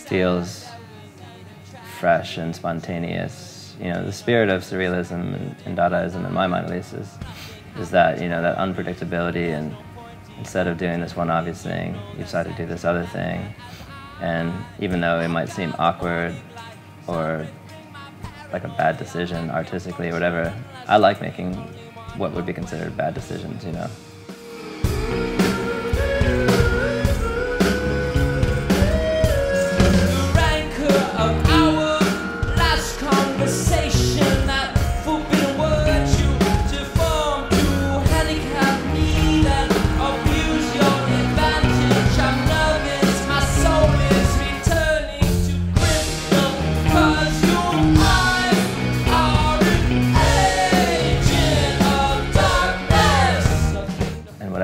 feels fresh and spontaneous. You know, the spirit of surrealism and Dadaism, in my mind at least, is that, you know, that unpredictability, and instead of doing this one obvious thing, you decide to do this other thing. And even though it might seem awkward or like a bad decision artistically or whatever, I like making what would be considered bad decisions, you know.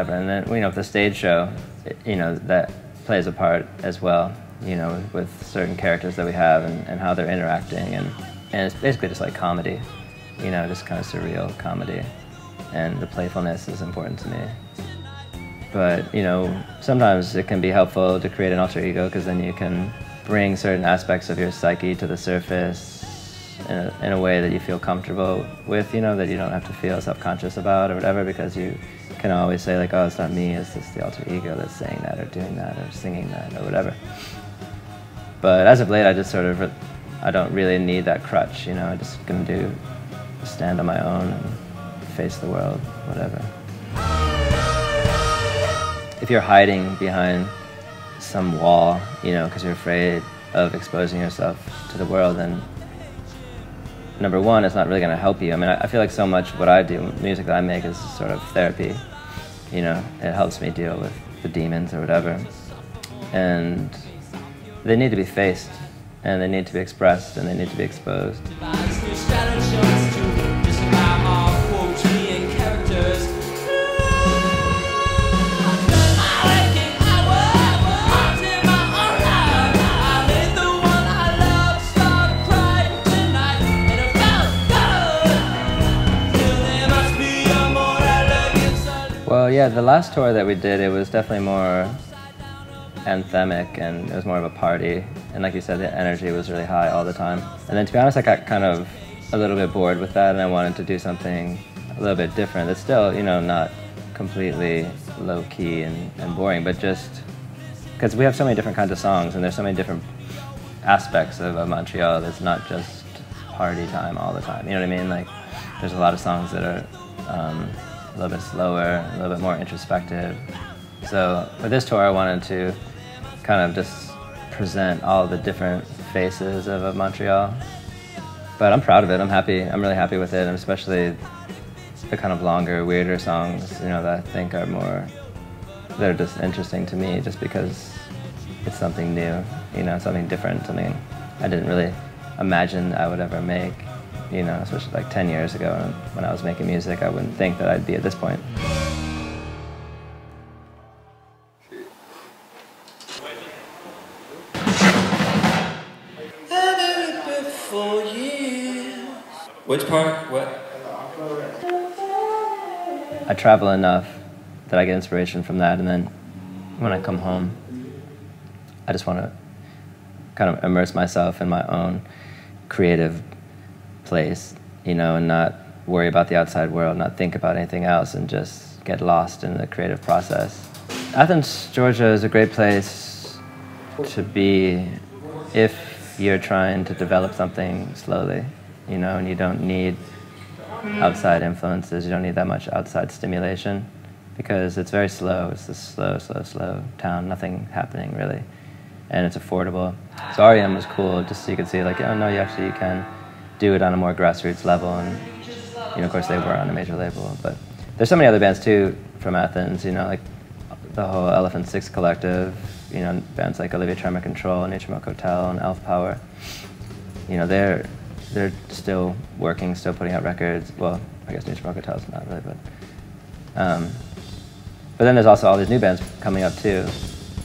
And then, you know, with the stage show, you know, that plays a part as well, you know, with certain characters that we have and how they're interacting. And it's basically just like comedy, you know, just kind of surreal comedy. And the playfulness is important to me. But, you know, sometimes it can be helpful to create an alter ego, because then you can bring certain aspects of your psyche to the surface in a way that you feel comfortable with, you know, that you don't have to feel self-conscious about or whatever, because you can always say like, oh, it's not me, it's just the alter ego that's saying that or doing that or singing that or whatever. But as of late, I just sort of, I don't really need that crutch, you know, I'm just gonna stand on my own and face the world, whatever. If you're hiding behind some wall, you know, because you're afraid of exposing yourself to the world, then number one, it's not really gonna help you. I mean, I feel like so much of what I do, music that I make, is sort of therapy. You know, it helps me deal with the demons or whatever. And they need to be faced, and they need to be expressed, and they need to be exposed. Well, yeah, the last tour that we did, it was definitely more anthemic, and it was more of a party. And like you said, the energy was really high all the time. And then, to be honest, I got kind of a little bit bored with that, and I wanted to do something a little bit different. It's still, you know, not completely low-key and boring, but just because we have so many different kinds of songs, and there's so many different aspects of Montreal that's not just party time all the time. You know what I mean? Like, there's a lot of songs that are a little bit slower, a little bit more introspective. So for this tour, I wanted to kind of just present all the different faces of Montreal. But I'm proud of it. I'm happy. I'm really happy with it, and especially the kind of longer, weirder songs, you know, that I think are more, that are just interesting to me, just because it's something new, you know, something different, something I didn't really imagine I would ever make. You know, especially like 10 years ago when I was making music, I wouldn't think that I'd be at this point. Which part? What? I travel enough that I get inspiration from that, and then when I come home, I just want to kind of immerse myself in my own creative place, you know, and not worry about the outside world, not think about anything else, and just get lost in the creative process. Athens, Georgia is a great place to be if you're trying to develop something slowly, you know, and you don't need outside influences, you don't need that much outside stimulation, because it's very slow. It's this slow town, nothing happening really, and it's affordable. So REM was cool, just so you could see like, oh no, you can do it on a more grassroots level, and you know, of course they were on a major label, but there's so many other bands too from Athens, you know, like the whole Elephant Six Collective, you know, bands like Olivia Tremor Control, Nature Milk Hotel, and Elf Power. You know, they're still working, still putting out records. Well, I guess Nature Milk Hotel's not really, but then there's also all these new bands coming up too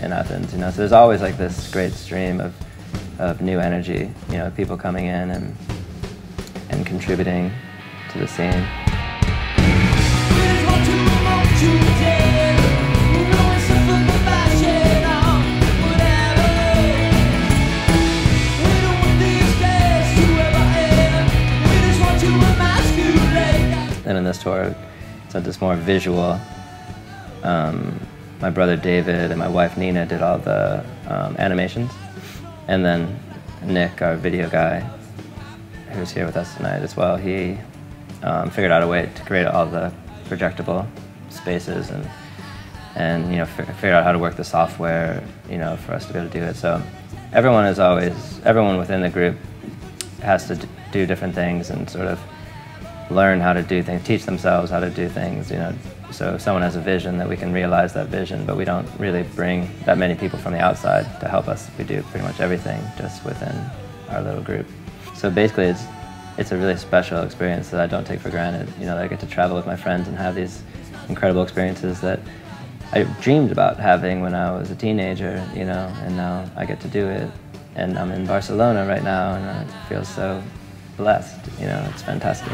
in Athens, you know, so there's always like this great stream of new energy, you know, people coming in and contributing to the scene. this tour, so just more visual. My brother David and my wife Nina did all the animations, and then Nick, our video guy, who's here with us tonight as well, he figured out a way to create all the projectable spaces and you know, figured out how to work the software, you know, for us to be able to do it. So everyone within the group has to do different things and sort of learn how to do things, teach themselves how to do things, you know. So if someone has a vision, that we can realize that vision, but we don't really bring that many people from the outside to help us. We do pretty much everything just within our little group. So basically it's a really special experience that I don't take for granted. You know, that I get to travel with my friends and have these incredible experiences that I dreamed about having when I was a teenager, you know, and now I get to do it. And I'm in Barcelona right now, and I feel so blessed, you know, it's fantastic.